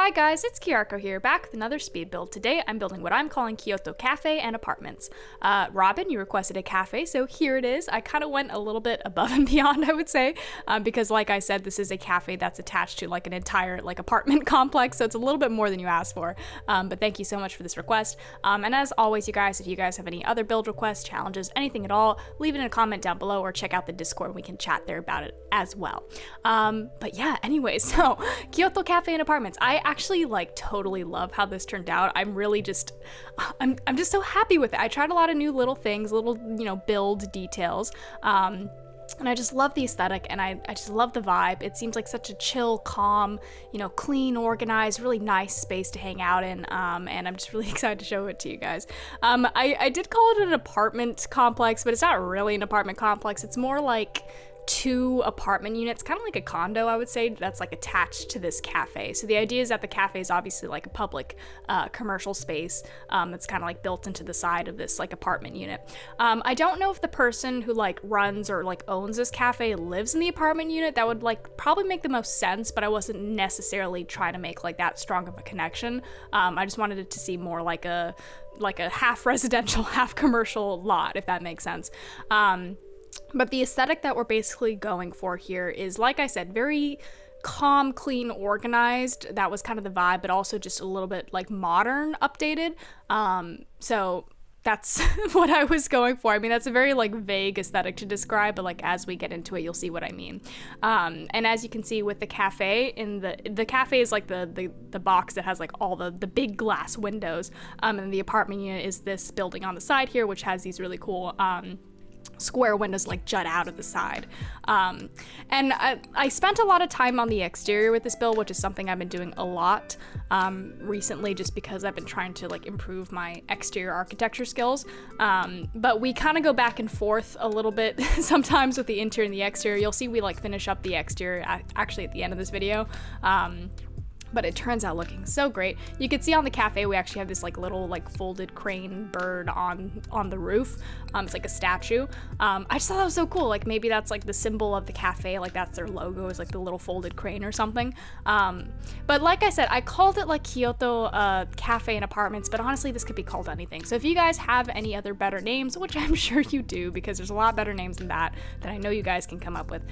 Hi guys, it's Kiyarko here, back with another speed build. Today I'm building what I'm calling Kyoto Cafe and Apartments. Robin, you requested a cafe, so here it is. I kind of went a little bit above and beyond, I would say, because like I said, this is a cafe that's attached to like an entire like apartment complex, so it's a little bit more than you asked for. But thank you so much for this request. And as always, you guys, if you guys have any other build requests, challenges, anything at all, leave it in a comment down below or check out the Discord and we can chat there about it as well. But yeah, anyway, so Kyoto Cafe and Apartments. I actually like totally love how this turned out. I'm really just, I'm just so happy with it. I tried a lot of new little things, little, build details. And I just love the aesthetic and I just love the vibe. It seems like such a chill, calm, clean, organized, really nice space to hang out in. And I'm just really excited to show it to you guys. I did call it an apartment complex, but it's not really an apartment complex. It's more like two apartment units, kind of like a condo, I would say, that's like attached to this cafe. So the idea is that the cafe is obviously like a public commercial space that's kind of like built into the side of this like apartment unit. I don't know if the person who like runs or like owns this cafe lives in the apartment unit. That would like probably make the most sense, but I wasn't necessarily trying to make like that strong of a connection. I just wanted it to seem more like a half residential, half commercial lot, if that makes sense. But the aesthetic that we're basically going for here is, like I said, very calm, clean, organized. That was kind of the vibe, but also just a little bit like modern, updated. So that's what I was going for. I mean, that's a very like vague aesthetic to describe, but like as we get into it, you'll see what I mean. And as you can see with the cafe, in the cafe is like the box that has like all the big glass windows. And the apartment unit is this building on the side here, which has these really cool square windows like jut out of the side. And I spent a lot of time on the exterior with this build, which is something I've been doing a lot recently, just because I've been trying to like improve my exterior architecture skills. But we kind of go back and forth a little bit sometimes with the interior and the exterior. You'll see we like finish up the exterior actually at the end of this video. But it turns out looking so great. You can see on the cafe we actually have this like little like folded crane bird on the roof. It's like a statue. I just thought that was so cool. Like maybe that's like the symbol of the cafe, like that's their logo, is like the little folded crane or something. But like I said, I called it like Kyoto Cafe and Apartments, but honestly this could be called anything. So if you guys have any other better names, which I'm sure you do because there's a lot better names than that I know you guys can come up with,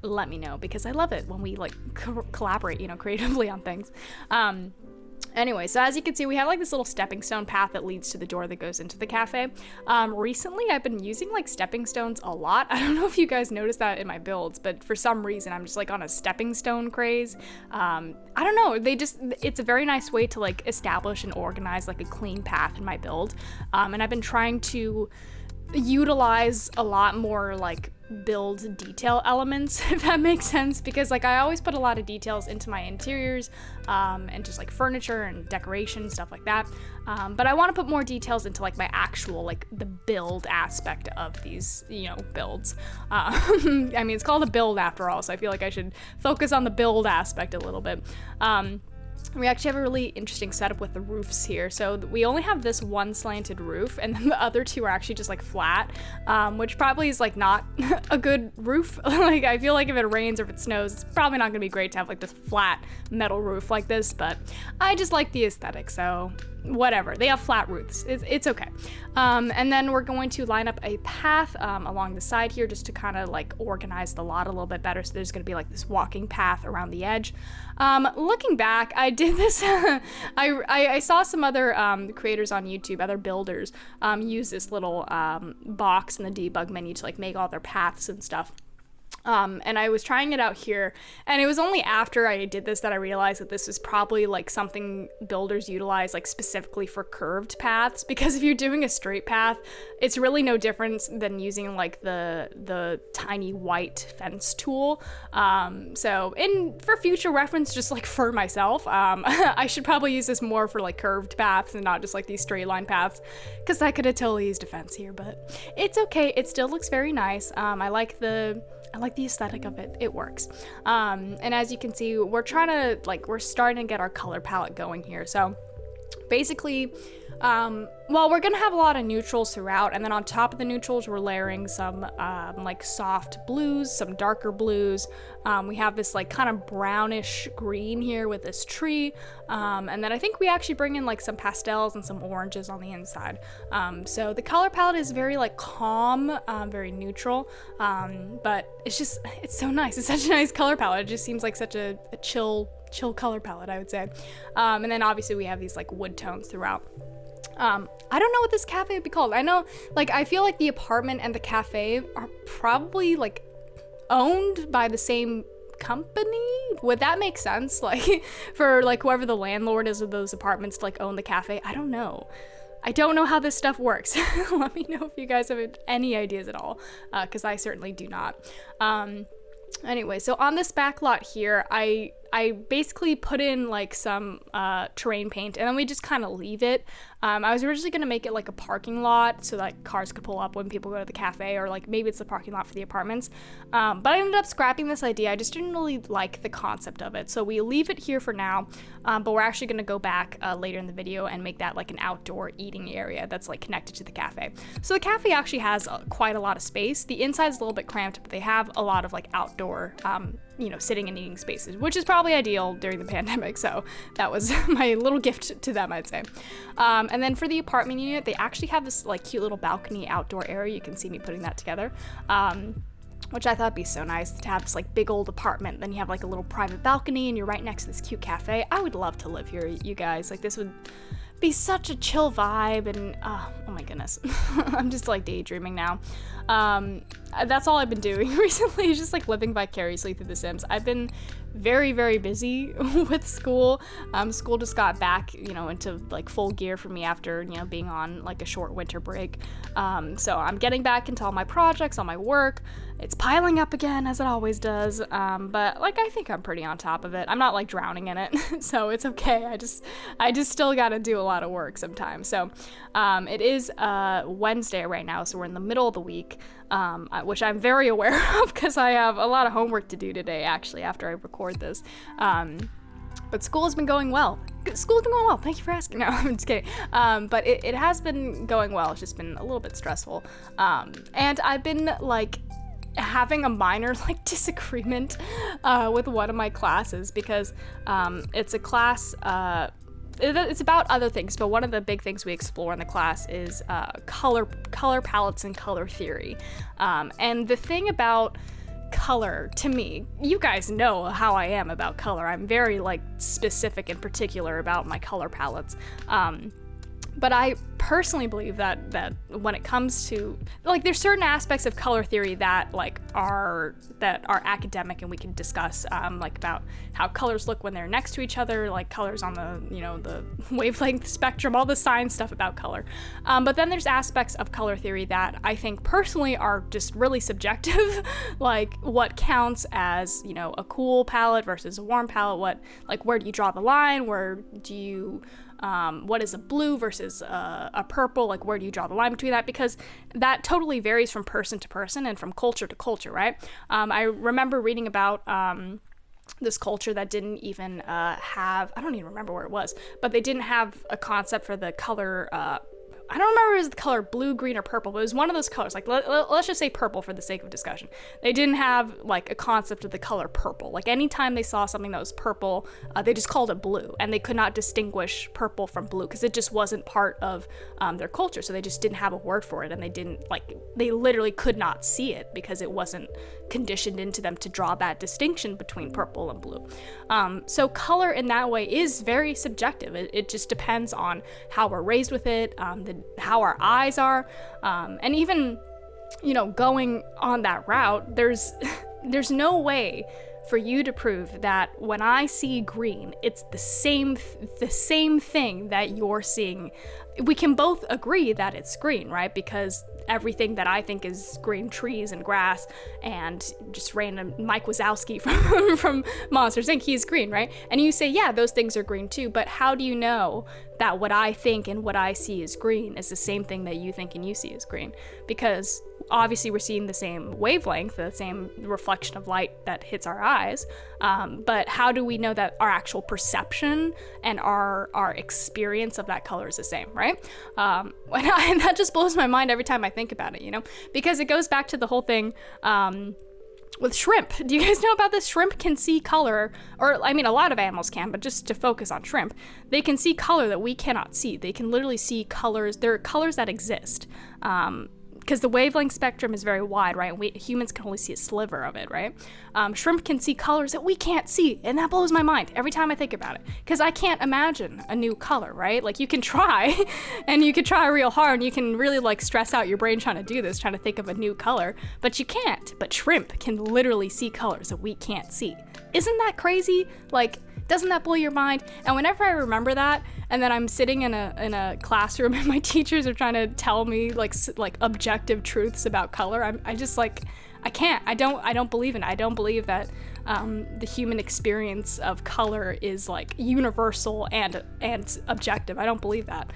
let me know, because I love it when we like collaborate, creatively on things. Anyway, so as you can see, we have like this little stepping stone path that leads to the door that goes into the cafe. Recently I've been using like stepping stones a lot. I don't know if you guys noticed that in my builds, but for some reason I'm just like on a stepping stone craze. I don't know, it's a very nice way to like establish and organize like a clean path in my build. And I've been trying to utilize a lot more like build detail elements, if that makes sense, because like I always put a lot of details into my interiors and just like furniture and decoration, stuff like that, but I want to put more details into like my actual like the build aspect of these builds. I mean, it's called a build after all, so I feel like I should focus on the build aspect a little bit. We actually have a really interesting setup with the roofs here. So we only have this one slanted roof, and then the other two are actually just like flat, which probably is like not a good roof. Like I feel like if it rains or if it snows, it's probably not gonna be great to have like this flat metal roof like this, but I just like the aesthetic, so whatever. They have flat roofs. It's okay. And then we're going to line up a path along the side here just to kind of like organize the lot a little bit better. So there's going to be like this walking path around the edge. Looking back, I did this. I saw some other creators on YouTube, other builders, use this little box in the debug menu to like make all their paths and stuff. And I was trying it out here, and it was only after I did this that I realized that this is probably like something builders utilize like specifically for curved paths, because if you're doing a straight path, it's really no different than using like the tiny white fence tool. So for future reference, just like for myself, I should probably use this more for like curved paths and not just like these straight line paths, because I could have totally used a fence here, but it's okay. It still looks very nice. I like the aesthetic of it. It works. And as you can see, we're starting to get our color palette going here. So basically, Well, we're gonna have a lot of neutrals throughout, and then on top of the neutrals, we're layering some like soft blues, some darker blues. We have this like kind of brownish green here with this tree, and then I think we actually bring in like some pastels and some oranges on the inside. So the color palette is very like calm, very neutral, but it's so nice. It's such a nice color palette. It just seems like such a chill color palette, I would say. And then obviously we have these like wood tones throughout. I don't know what this cafe would be called. I know, like, I feel like the apartment and the cafe are probably like owned by the same company. Would that make sense? Like, for like whoever the landlord is of those apartments to like own the cafe. I don't know how this stuff works. Let me know if you guys have any ideas at all, because I certainly do not. Anyway, so on this back lot here, I basically put in like some terrain paint, and then we just kind of leave it. I was originally going to make it like a parking lot so that cars could pull up when people go to the cafe, or like maybe it's the parking lot for the apartments. But I ended up scrapping this idea. I just didn't really like the concept of it. So we leave it here for now, but we're actually going to go back later in the video and make that like an outdoor eating area that's like connected to the cafe. So the cafe actually has quite a lot of space. The inside's a little bit cramped, but they have a lot of like outdoor sitting and eating spaces, which is probably ideal during the pandemic. So that was my little gift to them, I'd say. And then for the apartment unit, they actually have this like cute little balcony outdoor area. You can see me putting that together. Which I thought would be so nice to have this like big old apartment. Then you have like a little private balcony and you're right next to this cute cafe. I would love to live here, you guys. Like, this would be such a chill vibe, and oh my goodness. I'm just like daydreaming now. That's all I've been doing recently, is just like living vicariously through The Sims. I've been very, very busy with school. School just got back, into like full gear for me after, being on like a short winter break. So I'm getting back into all my projects, all my work. It's piling up again, as it always does. But like, I think I'm pretty on top of it. I'm not like drowning in it, so it's okay. I just still gotta do a lot of work sometimes. So it is Wednesday right now, so we're in the middle of the week, which I'm very aware of because I have a lot of homework to do today, actually, after I record this. But school has been going well. School's been going well. Thank you for asking. No, I'm just kidding. But it has been going well. It's just been a little bit stressful. And I've been like having a minor like disagreement with one of my classes, because it's a class, it's about other things, but one of the big things we explore in the class is color palettes and color theory. And the thing about color, to me, you guys know how I am about color. I'm very like specific and particular about my color palettes. But I personally believe that when it comes to, like, there's certain aspects of color theory that are academic and we can discuss, like about how colors look when they're next to each other, like colors on the, the wavelength spectrum, all the science stuff about color. But then there's aspects of color theory that I think personally are just really subjective, like what counts as, a cool palette versus a warm palette, where do you draw the line, where do you, what is a blue versus a purple, like where do you draw the line between that, because that totally varies from person to person and from culture to culture, right? I remember reading about this culture that didn't even have, I don't even remember where it was, but they didn't have a concept for the color, I don't remember if it was the color blue, green, or purple, but it was one of those colors. Like, let's just say purple for the sake of discussion. They didn't have, like, a concept of the color purple. Like, anytime they saw something that was purple, they just called it blue, and they could not distinguish purple from blue because it just wasn't part of their culture, so they just didn't have a word for it, and they literally could not see it because it wasn't conditioned into them to draw that distinction between purple and blue. So color in that way is very subjective. It just depends on how we're raised with it, how our eyes are, and even, going on that route, there's no way for you to prove that when I see green, it's the same thing that you're seeing. We can both agree that it's green, right? Because everything that I think is green, trees and grass and just random Mike Wazowski from Monsters Inc., he's green, right? And you say, yeah, those things are green too, but how do you know that what I think and what I see is green is the same thing that you think and you see is green? Because obviously we're seeing the same wavelength, the same reflection of light that hits our eyes, but how do we know that our actual perception and our experience of that color is the same, right? right? And that just blows my mind every time I think about it, you know, because it goes back to the whole thing with shrimp. Do you guys know about this? Shrimp can see color, or I mean, a lot of animals can, but just to focus on shrimp, they can see color that we cannot see. They can literally see colors. There are colors that exist. Because the wavelength spectrum is very wide, right? Humans can only see a sliver of it, right? Shrimp can see colors that we can't see, and that blows my mind every time I think about it. Because I can't imagine a new color, right? Like, you can try, and you can try real hard, and you can really, like, stress out your brain trying to do this, trying to think of a new color, but you can't. But shrimp can literally see colors that we can't see. Isn't that crazy? Like, doesn't that blow your mind? And whenever I remember that, and then I'm sitting in a classroom and my teachers are trying to tell me like objective truths about color, I just like, I can't. I don't believe in it. I don't believe that the human experience of color is like universal and objective. I don't believe that.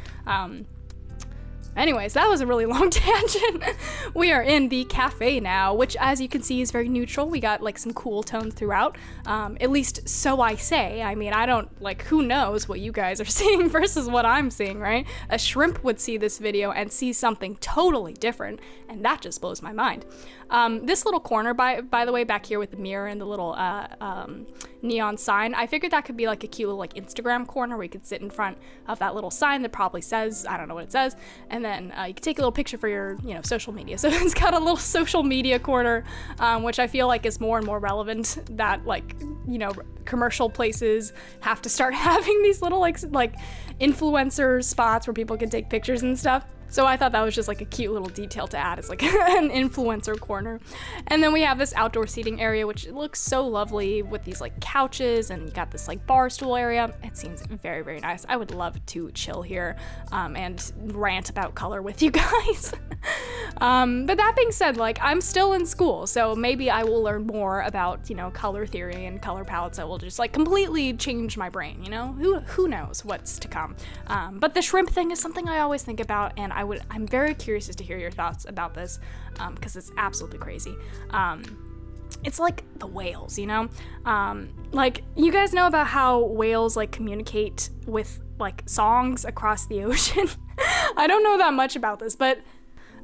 Anyways, that was a really long tangent. We are in the cafe now, which, as you can see, is very neutral. We got like some cool tones throughout. At least so I say. I mean, I don't, like, who knows what you guys are seeing versus what I'm seeing, right? A shrimp would see this video and see something totally different, and that just blows my mind. This little corner, by the way, back here with the mirror and the little neon sign, I figured that could be like a cute little like Instagram corner where you could sit in front of that little sign that probably says, I don't know what it says, and then you can take a little picture for your, you know, social media. So it's got a little social media corner, which I feel like is more and more relevant, that, like, you know, commercial places have to start having these little like influencer spots where people can take pictures and stuff. So I thought that was just like a cute little detail to add as like an influencer corner. And then we have this outdoor seating area, which looks so lovely with these like couches, and you got this like bar stool area. It seems very, very nice. I would love to chill here and rant about color with you guys. But that being said, like, I'm still in school, so maybe I will learn more about, you know, color theory and color palettes that will just like completely change my brain, you know? Who knows what's to come. But the shrimp thing is something I always think about, and I'm very curious as to hear your thoughts about this, because it's absolutely crazy. It's like the whales, you know? Like, you guys know about how whales like communicate with like songs across the ocean? I don't know that much about this, but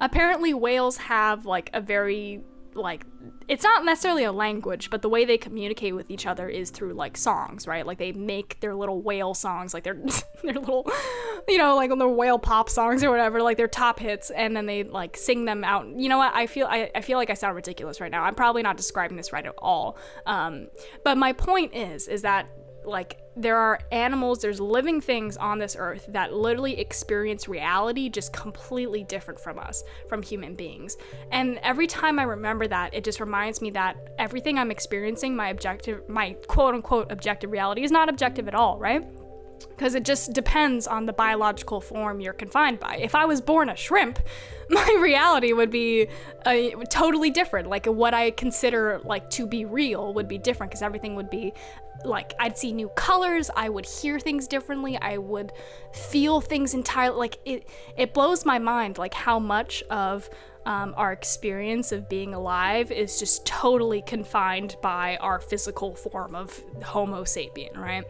apparently whales have like a very, like, it's not necessarily a language, but the way they communicate with each other is through like songs, right? Like, they make their little whale songs, like their little, you know, like their whale pop songs or whatever, like their top hits, and then they like sing them out. You know what? I feel like I sound ridiculous right now. I'm probably not describing this right at all. But my point is that, like, there are animals, there's living things on this earth that literally experience reality just completely different from us, from human beings. And every time I remember that, it just reminds me that everything I'm experiencing, my quote unquote objective reality, is not objective at all, right? Because it just depends on the biological form you're confined by. If I was born a shrimp, my reality would be totally different. Like, what I consider like to be real would be different, because everything would be like, I'd see new colors, I would hear things differently, I would feel things entirely, like, it blows my mind, like, how much of our experience of being alive is just totally confined by our physical form of Homo sapien, right?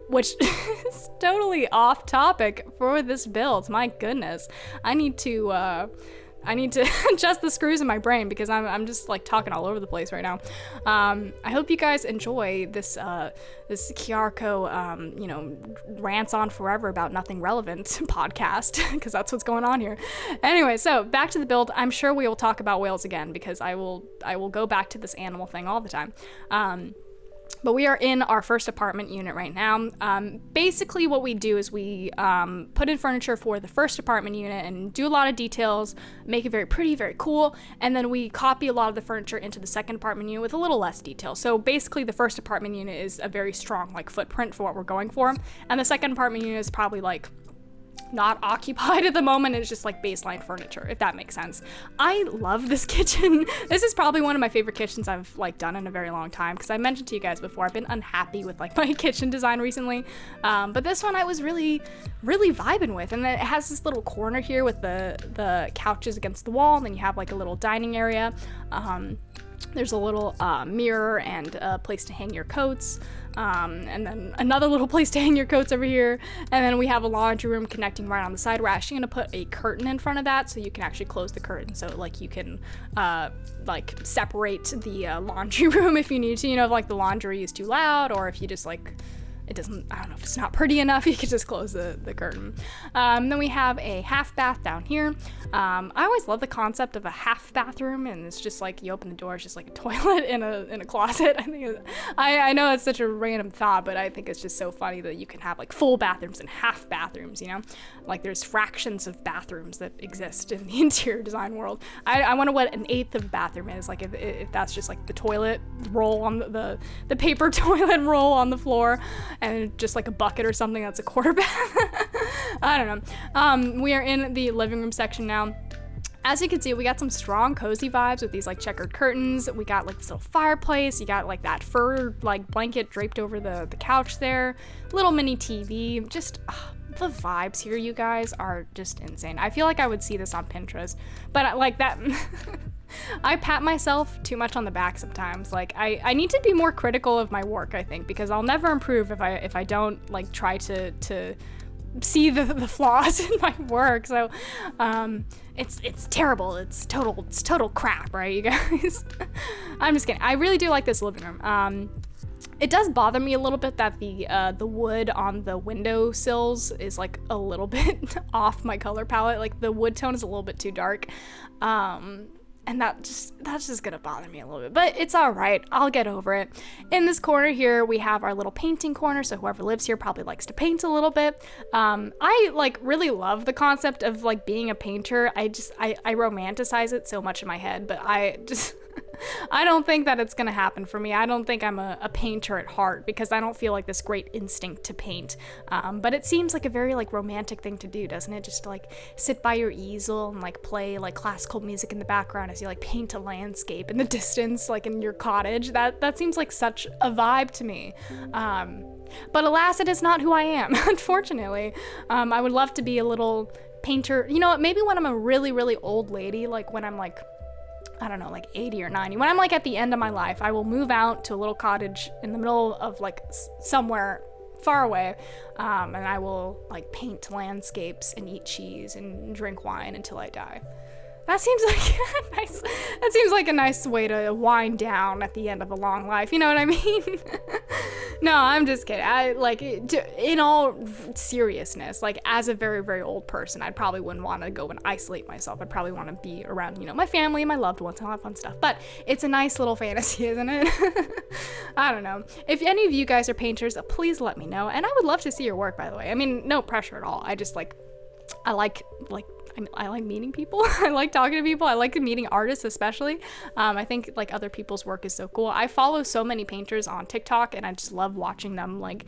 Which is totally off topic for this build. My goodness, I need to adjust the screws in my brain, because I'm just like talking all over the place right now. I hope you guys enjoy this Kiarko, you know, rants on forever about nothing relevant podcast, because that's what's going on here. Anyway, so back to the build. I'm sure we will talk about whales again, because I will go back to this animal thing all the time. But we are in our first apartment unit right now. Basically what we do is we put in furniture for the first apartment unit and do a lot of details, make it very pretty, very cool, and then we copy a lot of the furniture into the second apartment unit with a little less detail. So basically the first apartment unit is a very strong like footprint for what we're going for, and the second apartment unit is probably like not occupied at the moment. It's just like baseline furniture, if that makes sense. I love this kitchen. This is probably one of my favorite kitchens I've like done in a very long time, because I mentioned to you guys before, I've been unhappy with like my kitchen design recently, but this one I was really vibing with. And then it has this little corner here with the couches against the wall, and then you have like a little dining area. There's a little mirror and a place to hang your coats. And then another little place to hang your coats over here. And then we have a laundry room connecting right on the side. We're actually going to put a curtain in front of that so you can actually close the curtain. So like you can like separate the laundry room if you need to, you know, if like the laundry is too loud, or if you just like, it doesn't, I don't know, if it's not pretty enough, you can just close the curtain. Then we have a half bath down here. I always love the concept of a half bathroom, and it's just like you open the door, it's just like a toilet in a closet. I know it's such a random thought, but I think it's just so funny that you can have like full bathrooms and half bathrooms, you know? Like there's fractions of bathrooms that exist in the interior design world. I wonder what an eighth of a bathroom is, like if that's just like the toilet roll on the paper toilet roll on the floor, and just like a bucket or something that's a quarter bath. I don't know. We are in the living room section now. As you can see, we got some strong cozy vibes with these like checkered curtains. We got like this little fireplace. You got like that fur like blanket draped over the couch there. Little mini TV. Just the vibes here, you guys, are just insane. I feel like I would see this on Pinterest, but like that. I pat myself too much on the back sometimes. Like I need to be more critical of my work, I think, because I'll never improve if I don't like try to see the flaws in my work. So it's terrible. It's total crap, right, you guys? I'm just kidding. I really do like this living room. It does bother me a little bit that the wood on the window sills is like a little bit off my color palette. Like the wood tone is a little bit too dark. And that's just gonna bother me a little bit, but it's all right. I'll get over it. In this corner here, we have our little painting corner. So whoever lives here probably likes to paint a little bit. I like really love the concept of like being a painter. I romanticize it so much in my head, but I just I don't think that it's gonna happen for me. I don't think I'm a painter at heart, because I don't feel like this great instinct to paint. But it seems like a very like romantic thing to do, doesn't it? Just to like sit by your easel and like play like classical music in the background as you like paint a landscape in the distance, like in your cottage. That seems like such a vibe to me. But alas, it is not who I am, unfortunately. I would love to be a little painter. You know what? Maybe when I'm a really, really old lady, like when I'm like, I don't know, like 80 or 90. When I'm like at the end of my life, I will move out to a little cottage in the middle of like somewhere far away, and I will like paint landscapes and eat cheese and drink wine until I die. That seems like a nice way to wind down at the end of a long life. You know what I mean? No, I'm just kidding. I like, in all seriousness, like as a very, very old person, I probably wouldn't want to go and isolate myself. I'd probably want to be around, you know, my family and my loved ones and all that fun stuff. But it's a nice little fantasy, isn't it? I don't know. If any of you guys are painters, please let me know. And I would love to see your work, by the way. I mean, no pressure at all. I just like, I like meeting people. I like talking to people. I like meeting artists, especially. I think like other people's work is so cool. I follow so many painters on TikTok, and I just love watching them like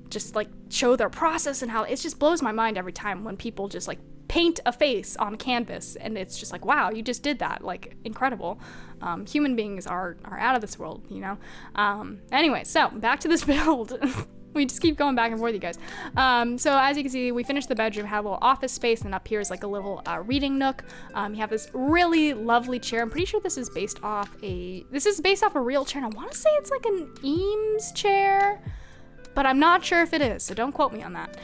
just like show their process, and how it just blows my mind every time when people just like paint a face on canvas, and it's just like, wow, you just did that, like incredible. Human beings are out of this world, you know. Anyway, so back to this build. We just keep going back and forth, you guys. So as you can see, we finished the bedroom, have a little office space, and up here is like a little reading nook. You have this really lovely chair. I'm pretty sure this is based off a real chair. And I want to say it's like an Eames chair, but I'm not sure if it is, so don't quote me on that.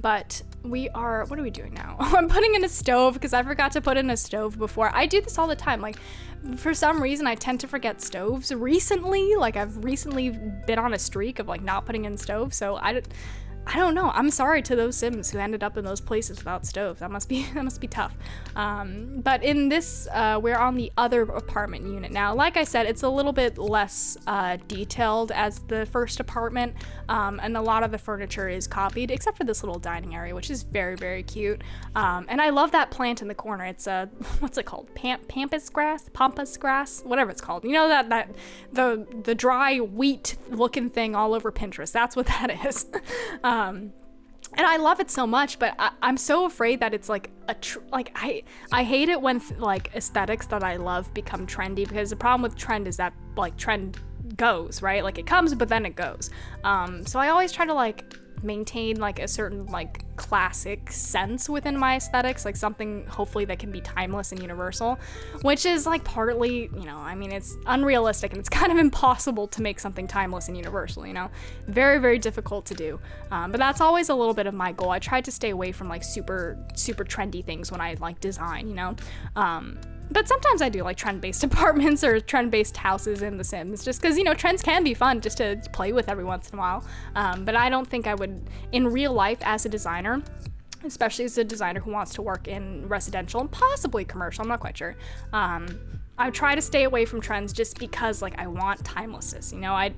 But what are we doing now? I'm putting in a stove because I forgot to put in a stove before. I do this all the time. Like, for some reason, I tend to forget stoves recently. Like, I've recently been on a streak of like not putting in stoves. So I don't know. I'm sorry to those Sims who ended up in those places without stoves. That must be tough. But in this, we're on the other apartment unit now. Like I said, it's a little bit less detailed as the first apartment, and a lot of the furniture is copied, except for this little dining area, which is very, very cute. And I love that plant in the corner. It's what's it called? Pampas grass, whatever it's called. You know that the dry wheat looking thing all over Pinterest. That's what that is. And I love it so much, but I'm so afraid that it's like I hate it when like aesthetics that I love become trendy, because the problem with trend is that like trend goes, right? Like it comes, but then it goes. So I always try to like maintain like a certain like classic sense within my aesthetics, like something hopefully that can be timeless and universal, which is like partly, you know, I mean, it's unrealistic and it's kind of impossible to make something timeless and universal, you know, very, very difficult to do. But that's always a little bit of my goal. I tried to stay away from like super trendy things when I like design, you know. But sometimes I do like trend-based apartments or trend-based houses in The Sims, just because, you know, trends can be fun just to play with every once in a while. But I don't think I would, in real life as a designer, especially as a designer who wants to work in residential and possibly commercial, I'm not quite sure. I try to stay away from trends just because, like, I want timelessness, you know. I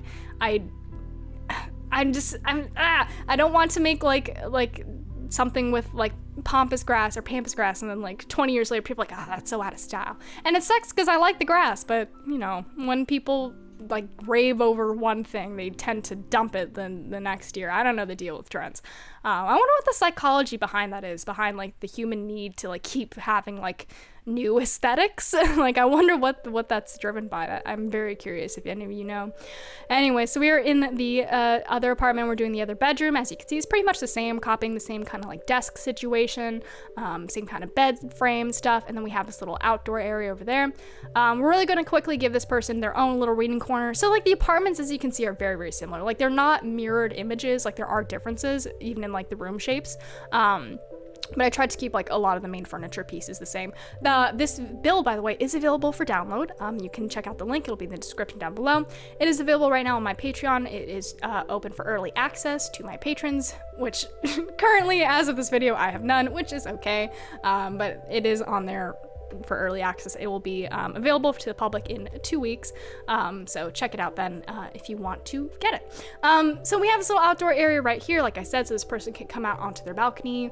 don't want to make like something with like pampas grass and then like 20 years later people are like, oh, that's so out of style. And it sucks because I like the grass, but you know, when people like rave over one thing, they tend to dump it then the next year. I don't know the deal with trends. I wonder what the psychology behind that is, behind like the human need to like keep having like new aesthetics. Like, I wonder what that's driven by. I'm very curious if any of you know. Anyway, so we are in the other apartment. We're doing the other bedroom. As you can see, it's pretty much the same, copying the same kind of like desk situation, same kind of bed frame stuff, and then we have this little outdoor area over there. We're really going to quickly give this person their own little reading corner. So like the apartments, as you can see, are very, very similar. Like, they're not mirrored images. Like, there are differences even in like the room shapes. But I tried to keep like a lot of the main furniture pieces the same. This build, by the way, is available for download. You can check out the link. It'll be in the description down below. It is available right now on my Patreon. It is open for early access to my patrons, which currently, as of this video, I have none, which is okay. But it is on there for early access. It will be available to the public in 2 weeks, so check it out then if you want to get it. So we have this little outdoor area right here, like I said, so this person can come out onto their balcony,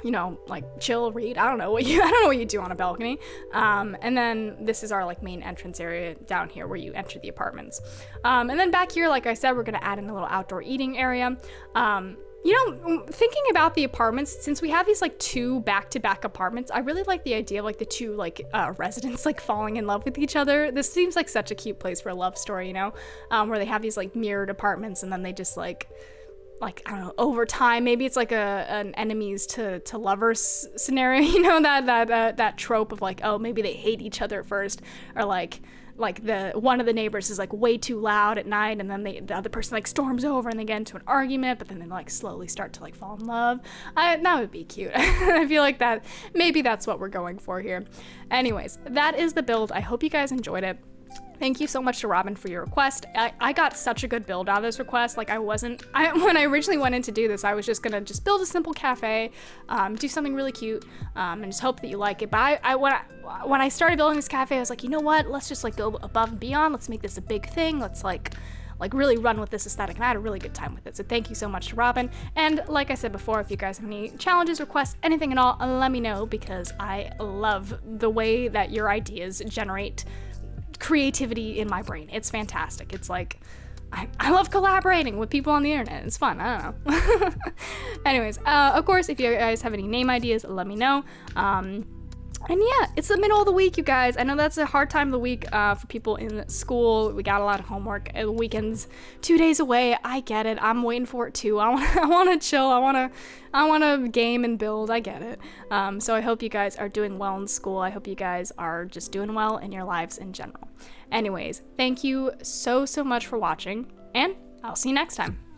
you know, like chill, read. I don't know what you do on a balcony. And then this is our like main entrance area down here where you enter the apartments. And then back here, like I said, we're gonna add in a little outdoor eating area. You know, thinking about the apartments, since we have these like 2 back-to-back apartments, I really like the idea of like the 2 like residents like falling in love with each other. This seems like such a cute place for a love story, you know, where they have these like mirrored apartments and then they just like I don't know, over time, maybe it's like an enemies to lovers scenario, you know, that trope of like, oh, maybe they hate each other at first, or like the one of the neighbors is like way too loud at night, and then the other person like storms over and they get into an argument, but then they like slowly start to like fall in love. That would be cute. I feel like that maybe that's what we're going for here. Anyways, that is the build. I hope you guys enjoyed it. Thank you so much to Robin for your request. I got such a good build out of this request. Like, when I originally went in to do this, I was just gonna build a simple cafe, do something really cute, and just hope that you like it. But when I started building this cafe, I was like, you know what? Let's just like go above and beyond. Let's make this a big thing. Let's like really run with this aesthetic, and I had a really good time with it. So thank you so much to Robin. And like I said before, if you guys have any challenges, requests, anything at all, let me know, because I love the way that your ideas generate creativity in my brain. It's fantastic. It's like, I love collaborating with people on the internet. It's fun. I don't know. Anyways, of course, if you guys have any name ideas, let me know. And yeah, it's the middle of the week, you guys. I know that's a hard time of the week for people in school. We got a lot of homework. The weekend's 2 days away. I get it. I'm waiting for it too. I want to chill. I want to game and build. I get it. So I hope you guys are doing well in school. I hope you guys are just doing well in your lives in general. Anyways, thank you so much for watching, and I'll see you next time.